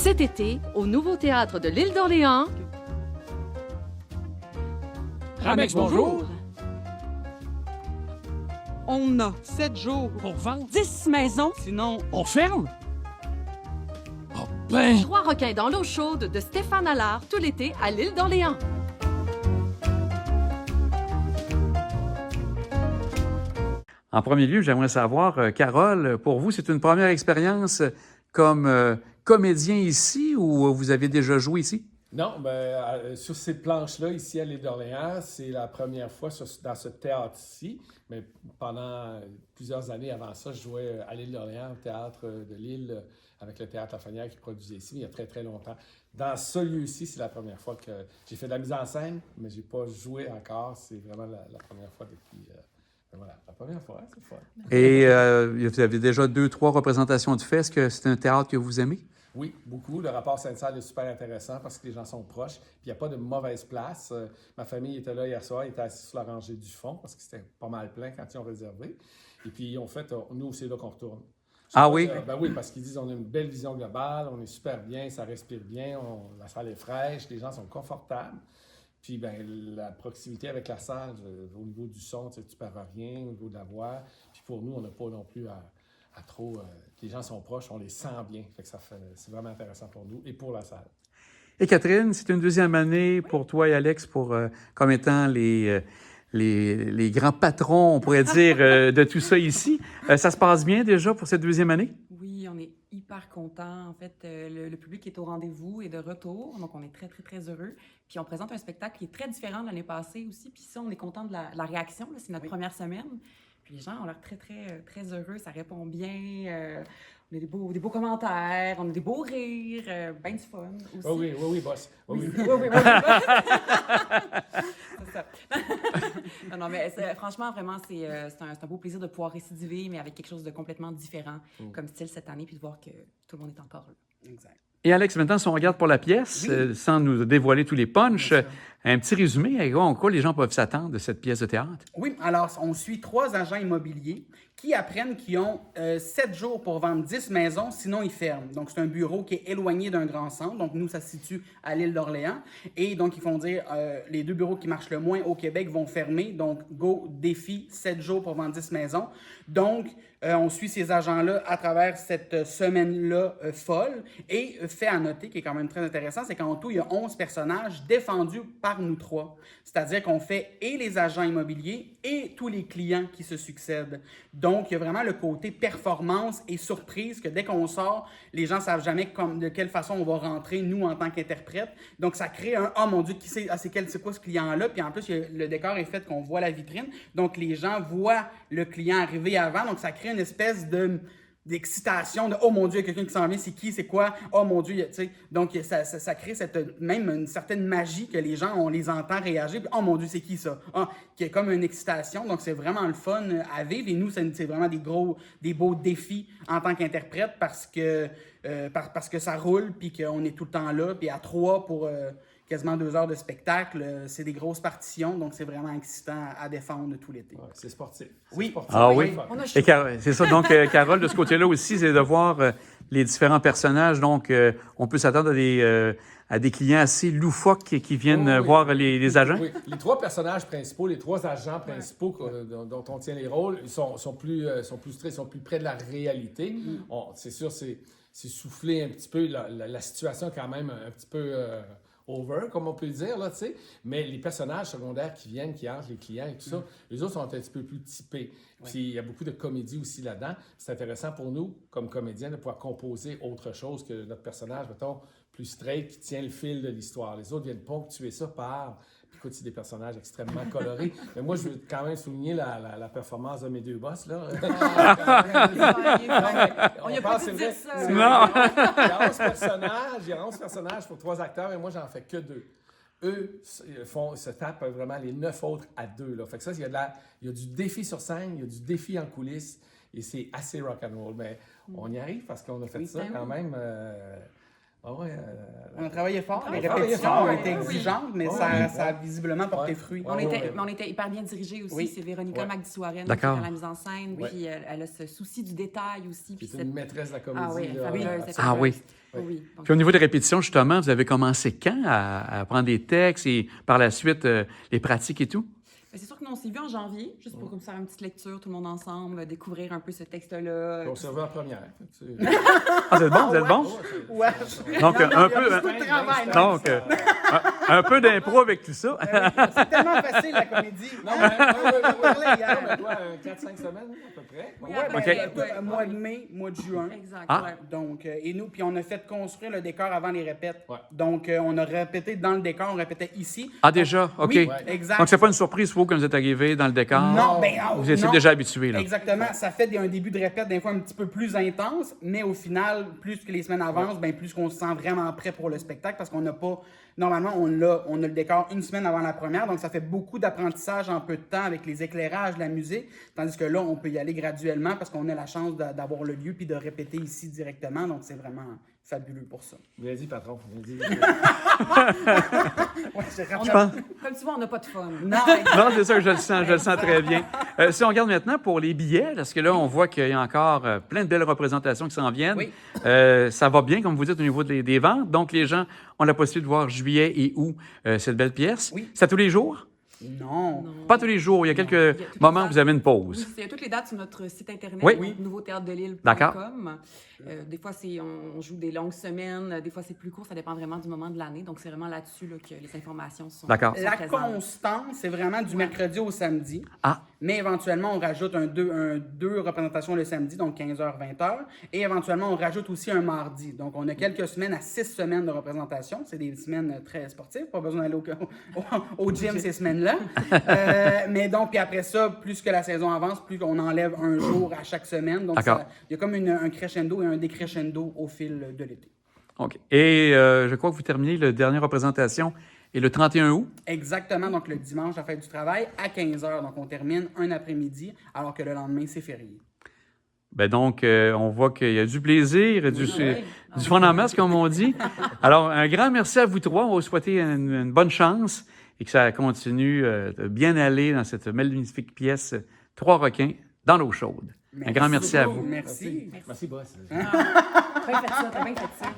Cet été, au Nouveau Théâtre de l'Île d'Orléans... Ramex, bonjour! On a 7 jours Pour vendre? 10 maisons, sinon On ferme? Oh ben! 3 requins dans l'eau chaude de Stéphane Allard tout l'été à l'Île d'Orléans. En premier lieu, j'aimerais savoir, Carole, pour vous, c'est une première expérience comme comédien ici ou vous avez déjà joué ici? Non, sur ces planches-là, ici à l'île d'Orléans, c'est la première fois dans ce théâtre-ci. Mais pendant plusieurs années avant ça, je jouais à l'île d'Orléans, au théâtre de l'île, avec le théâtre Lafrenière qui produisait ici, il y a très, très longtemps. Dans ce lieu-ci, c'est la première fois que j'ai fait de la mise en scène, mais je n'ai pas joué encore. C'est vraiment la première fois depuis... voilà, la première fois, c'est fun. Et vous avez déjà 2-3 représentations de fait. Est-ce que c'est un théâtre que vous aimez? Oui, beaucoup. Le rapport Sainte-Salle est super intéressant parce que les gens sont proches. Puis il n'y a pas de mauvaise place. Ma famille était là hier soir, ils étaient assis sur la rangée du fond parce que c'était pas mal plein quand ils ont réservé. Et puis ils ont fait, nous, c'est là qu'on retourne. Ah oui? Oui, parce qu'ils disent on a une belle vision globale, on est super bien, ça respire bien, la salle est fraîche, les gens sont confortables. Puis la proximité avec la salle, au niveau du son, tu ne perds rien, au niveau de la voix. Puis pour nous, on n'a pas non plus à trop... les gens sont proches, on les sent bien. C'est vraiment intéressant pour nous et pour la salle. Et Catherine, c'est une deuxième année pour toi et Alex comme étant les grands patrons, on pourrait dire, de tout ça ici. Ça se passe bien déjà pour cette deuxième année? Oui, on est hyper contents. En fait, le public est au rendez-vous et de retour, donc on est très, très, très heureux. Puis on présente un spectacle qui est très différent de l'année passée aussi. Puis ça, on est content de la réaction. Là, c'est notre première semaine. Puis les gens ont l'air très, très, très heureux. Ça répond bien. On a des beaux commentaires. On a des beaux rires. Ben du fun aussi. Oui, boss. Oui. C'est ça. non, mais franchement, vraiment, c'est un beau plaisir de pouvoir récidiver, mais avec quelque chose de complètement différent comme style cette année, puis de voir que tout le monde est encore là. Exact. Et Alex, maintenant, si on regarde pour la pièce, sans nous dévoiler tous les punchs, un petit résumé, en quoi les gens peuvent s'attendre de cette pièce de théâtre? Oui, alors on suit 3 agents immobiliers qui apprennent qu'ils ont 7 jours pour vendre 10 maisons, sinon ils ferment. Donc c'est un bureau qui est éloigné d'un grand centre. Donc nous, ça se situe à l'île d'Orléans. Et donc ils font dire, les 2 bureaux qui marchent le moins au Québec vont fermer. Donc go, défi, 7 jours pour vendre 10 maisons. Donc on suit ces agents-là à travers cette semaine-là folle. Et fait à noter, qui est quand même très intéressant, c'est qu'en tout, il y a 11 personnages défendus par nous 3. C'est-à-dire qu'on fait et les agents immobiliers et tous les clients qui se succèdent. Donc, il y a vraiment le côté performance et surprise que dès qu'on sort, les gens ne savent jamais de quelle façon on va rentrer, nous, en tant qu'interprètes. Donc, ça crée un « Oh mon Dieu, c'est quoi ce client-là? » Puis en plus, le décor est fait qu'on voit la vitrine. Donc, les gens voient le client arriver avant. Donc, ça crée une espèce d'excitation, de « Oh mon Dieu, il y a quelqu'un qui s'en vient, c'est qui, c'est quoi? Oh mon Dieu! » tu sais. Donc, ça crée même une certaine magie que les gens, on les entend réagir. Puis, « Oh mon Dieu, c'est qui ça? » qui est comme une excitation. Donc, c'est vraiment le fun à vivre. Et nous, c'est vraiment des beaux défis en tant qu'interprète parce que ça roule, puis qu'on est tout le temps là. Puis à 3 pour quasiment 2 heures de spectacle, c'est des grosses partitions. Donc, c'est vraiment excitant à défendre tout l'été. Ouais, c'est sportif. Oui. Sportif. Ah oui? On a Et c'est ça, donc, Carole, de ce côté-là aussi, c'est de voir les différents personnages. Donc, on peut s'attendre à des clients assez loufoques qui viennent voir les agents. Oui, les 3 personnages principaux, les 3 agents principaux dont on tient les rôles, ils sont plus près de la réalité. C'est sûr, c'est souffler un petit peu la situation quand même un petit peu over, comme on peut le dire, là, tu sais. Mais les personnages secondaires qui entrent, les clients et tout ça, les autres sont un petit peu plus typés. Puis il y a beaucoup de comédie aussi là-dedans. C'est intéressant pour nous, comme comédiens, de pouvoir composer autre chose que notre personnage, mettons, plus straight, qui tient le fil de l'histoire. Les autres viennent ponctuer ça par... Écoute, c'est des personnages extrêmement colorés. Mais moi, je veux quand même souligner la performance de mes 2 boss, là. On n'y a pas dit de dire ça. Non. Il y a 11 personnages pour 3 acteurs et moi, j'en fais que 2. Eux se tapent vraiment les 9 autres à 2. Là. Fait que ça, il y a du défi sur scène, il y a du défi en coulisses et c'est assez rock'n'roll. Mais on y arrive parce qu'on a fait ça quand même. Ah ouais. On a travaillé fort. Les travaillé répétitions fort, ont oui. été exigeantes, mais Oui. ça a visiblement porté Ouais. fruit. On Ouais, était, ouais. mais on était hyper bien dirigés aussi. Oui. C'est Véronica Ouais. Magdisouaren qui D'accord. fait la mise en scène. Ouais. Puis elle a ce souci du détail aussi. Puis C'est une maîtresse de la comédie. Ah oui, là, fabuleuse. absolument. Ah oui. Oui. Donc, Puis au niveau des répétitions, justement, vous avez commencé quand à apprendre des textes et par la suite les pratiques et tout? c'est sûr que nous, on s'est vu en janvier, juste pour comme faire une petite lecture, tout le monde ensemble, découvrir un peu ce texte-là. On s'est revu en première. Ah, vous êtes bon, vous êtes bon? Ouais. Donc, un Il y a peu, beaucoup de travail. donc, un peu d'impro avec tout ça. C'est tellement facile, la comédie. Non, On mais, parlait hier. mais toi, 4-5 semaines à peu près. Oui, Ouais, à peu ben, près, écoute, ouais. mois de mai, mois de juin. Exact. Ah. Ouais. Donc, et nous, puis on a fait construire le décor avant les répètes. Ouais. Donc, on a répété dans le décor, on répétait ici. Ah, déjà? OK. Oui, Ouais. exact. Donc, c'est pas une surprise pour vous quand vous êtes arrivé dans le décor? Non, ben non, Vous étiez non. déjà habitué, là. Exactement. Ça fait un début de répète, des fois un petit peu plus intense, mais au final, plus que les semaines avancent, ben plus qu'on se sent vraiment prêt pour le spectacle parce qu'on n'a pas. Normalement, on a le décor une semaine avant la première, donc ça fait beaucoup d'apprentissage en peu de temps avec les éclairages, la musique, tandis que là, on peut y aller graduellement parce qu'on a la chance d'avoir le lieu puis de répéter ici directement, donc c'est vraiment fabuleux pour ça. Bien dit, patron. Bien dit. Ouais, j'ai On Je a- pense- Comme tu vois, on n'a pas de fun. Non, Non, c'est ça, je le sens très bien. Si on regarde maintenant pour les billets, parce que là, on voit qu'il y a encore plein de belles représentations qui s'en viennent. Oui. Ça va bien, comme vous dites, au niveau des ventes. Donc, les gens ont la possibilité de voir juillet et août cette belle pièce. Oui. C'est à tous les jours? non. Pas tous les jours. Il y a quelques toutes les moments où dates. vous avez une Oui, pause. c'est toutes les dates sur notre site internet, Oui. donc nouveautéatredelille.com. D'accord. Des fois, on joue des longues semaines, des fois c'est plus court, ça dépend vraiment du moment de l'année. Donc, c'est vraiment là-dessus là, que les informations sont, D'accord. sont La présentes. constance, c'est vraiment du mercredi au samedi. Ah, Mais éventuellement, on rajoute deux représentations le samedi, donc 15h, 20h. Et éventuellement, on rajoute aussi un mardi. Donc, on a quelques semaines à 6 semaines de représentation. C'est des semaines très sportives. Pas besoin d'aller au gym ces semaines-là. Mais donc, puis après ça, plus que la saison avance, plus qu'on enlève un jour à chaque semaine. Donc, D'accord. il y a comme un crescendo et un décrescendo au fil de l'été. OK. Et je crois que vous terminez la dernière représentation et le 31 août. Exactement. Donc, le dimanche, la fête du travail, à 15h. Donc, on termine un après-midi, alors que le lendemain, c'est férié. Ben donc, on voit qu'il y a du plaisir et du fond en masse, comme on dit. Alors, un grand merci à vous trois. On va vous souhaiter une bonne chance et que ça continue de bien aller dans cette magnifique pièce Trois requins dans l'eau chaude. Un grand merci à vous. Merci. Merci, boss. T'as bien fait ça, t'as bien fait ça.